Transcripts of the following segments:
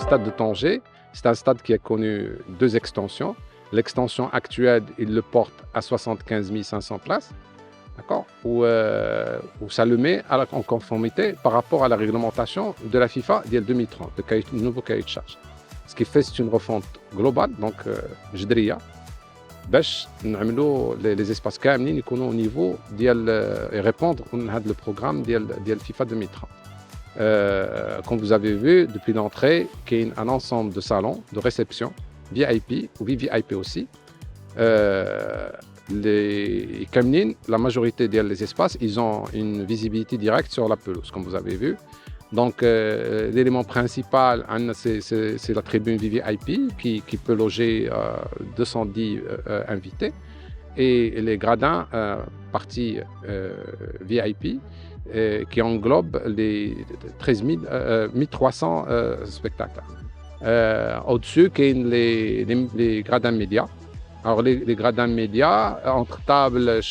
stade de Tanger, c'est un stade qui a connu 2 extensions. L'extension actuelle, il le porte à 75 500 places, d'accord, où ça le met en conformité par rapport à la réglementation de la FIFA d'il 2030, le nouveau cahier de charge. Ce qui fait, c'est une refonte globale, donc جذرية, باش نعملوا les espaces كاملين يكونوا au niveau ديال répondre à le programme ديال FIFA 2030. Comme vous avez vu, depuis l'entrée, il y a un ensemble de salons de réception, VIP ou VVIP aussi. Les Kamnin, la majorité des espaces, ils ont une visibilité directe sur la pelouse, comme vous avez vu. Donc, l'élément principal, c'est la tribune VVIP qui peut loger 210 invités. Et les gradins, partie VIP, qui englobe les 1300 spectacles. Au-dessus, il y a les gradins médias. Alors, les gradins médias, entre table,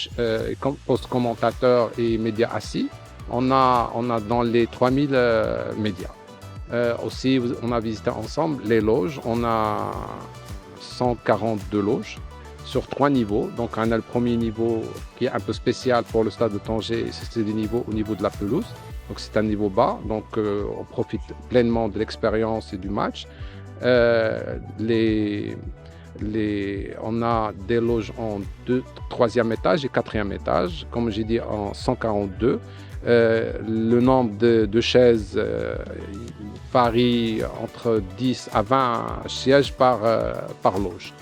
post-commentateurs et médias assis, on a dans les 3000 médias. Aussi, on a visité ensemble les loges. On a 142 loges sur 3 niveaux. Donc, on a le premier niveau qui est un peu spécial pour le stade de Tanger, c'est des niveaux au niveau de la pelouse. Donc, c'est un niveau bas. Donc, on profite pleinement de l'expérience et du match. On a des loges en 3e étage et 4e étage. Comme j'ai dit, en 142. Le nombre de chaises varie entre 10 à 20 sièges par loge.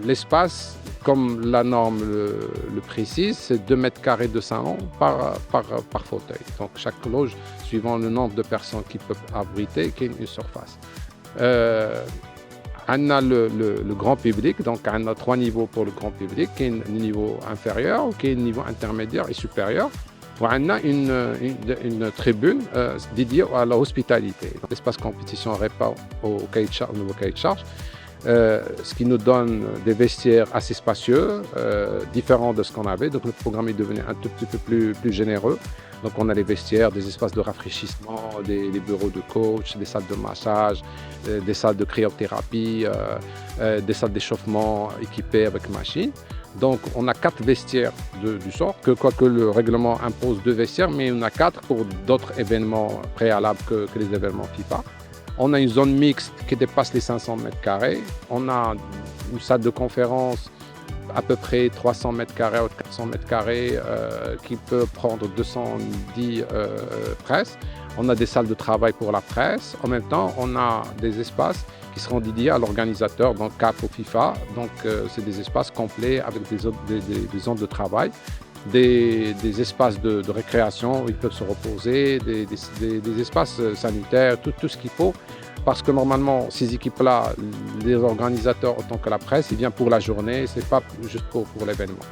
L'espace, comme la norme le précise, c'est 2 mètres carrés de salon par fauteuil. Donc chaque loge, suivant le nombre de personnes qui peuvent abriter, qui a une surface. On a le grand public, donc on a 3 niveaux pour le grand public, qui est le niveau inférieur, qui est le niveau intermédiaire et supérieur. On a une tribune dédiée à la hospitalité. L'espace compétition répond au nouveau cahier de charge, ce qui nous donne des vestiaires assez spacieux, différents de ce qu'on avait. Donc le programme est devenu un tout petit peu plus généreux. Donc on a les vestiaires, des espaces de rafraîchissement, des bureaux de coach, des salles de massage, des salles de cryothérapie, des salles d'échauffement équipées avec machines. Donc on a 4 vestiaires du sort, quoique le règlement impose 2 vestiaires, mais on a 4 pour d'autres événements préalables que les événements FIFA. On a une zone mixte qui dépasse les 500 mètres carrés. On a une salle de conférence à peu près 300 mètres carrés ou 400 mètres carrés qui peut prendre 210 presses. On a des salles de travail pour la presse. En même temps, on a des espaces qui seront dédiés à l'organisateur, donc CAF ou FIFA. Donc, c'est des espaces complets avec des zones de travail, des espaces de récréation où ils peuvent se reposer, des espaces sanitaires, tout ce qu'il faut. Parce que normalement, ces équipes-là, les organisateurs autant que la presse, ils viennent pour la journée, ce n'est pas juste pour l'événement.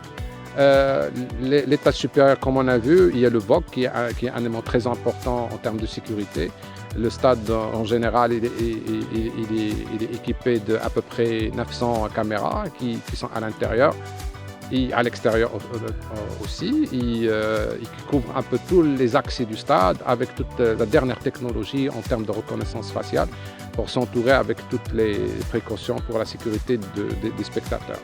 L'étage supérieur, comme on a vu, il y a le VOC qui est un élément très important en termes de sécurité. Le stade, en général, il est équipé d'à peu près 900 caméras qui sont à l'intérieur et à l'extérieur aussi. Il couvre un peu tous les axes du stade avec toute la dernière technologie en termes de reconnaissance faciale pour s'entourer avec toutes les précautions pour la sécurité des spectateurs.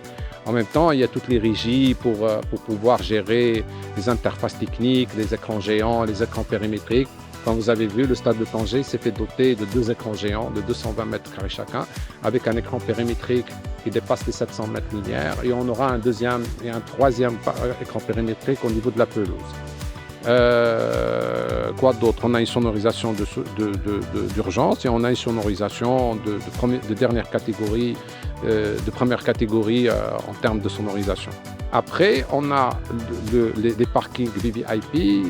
En même temps, il y a toutes les régies pour pouvoir gérer les interfaces techniques, les écrans géants, les écrans périmétriques. Comme vous avez vu, le stade de Tanger s'est fait doter de 2 écrans géants de 220 mètres carrés chacun, avec un écran périmétrique qui dépasse les 700 mètres linéaires. Et on aura un 2e et un 3e écran périmétrique au niveau de la pelouse. Quoi d'autre? On a une sonorisation d'urgence et on a une sonorisation de dernière catégorie, de première catégorie en termes de sonorisation. Après, on a les parkings VVIP,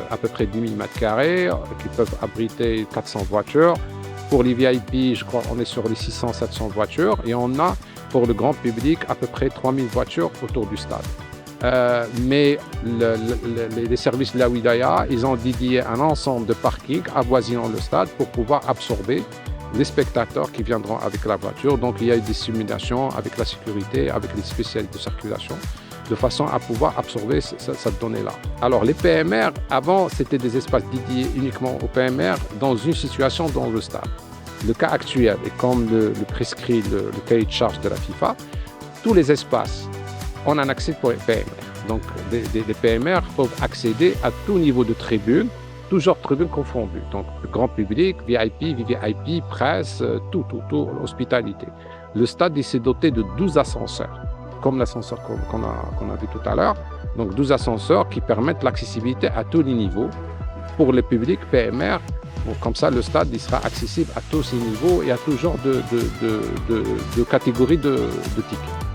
à peu près 10 000 m² qui peuvent abriter 400 voitures. Pour les VIP, je crois qu'on est sur les 600-700 voitures. Et on a, pour le grand public, à peu près 3000 voitures autour du stade. Mais les services de la Wilaya, ils ont dédié un ensemble de parkings avoisinant le stade pour pouvoir absorber les spectateurs qui viendront avec la voiture. Donc il y a eu des simulations avec la sécurité, avec les spécialistes de circulation de façon à pouvoir absorber cette donnée-là. Alors, les PMR, avant, c'était des espaces dédiés uniquement aux PMR dans une situation dans le stade. Le cas actuel, et comme le prescrit le cahier de charge de la FIFA, tous les espaces, on a un accès pour les PMR. Donc, les PMR peuvent accéder à tout niveau de tribune, toujours tribunes confondues. Donc, le grand public, VIP, VVIP, presse, tout, hospitalité. Le stade, il s'est doté de 12 ascenseurs, comme l'ascenseur qu'on a vu tout à l'heure. Donc, 12 ascenseurs qui permettent l'accessibilité à tous les niveaux pour le public PMR. Bon, comme ça, le stade il sera accessible à tous ces niveaux et à tout genre de catégories de tickets.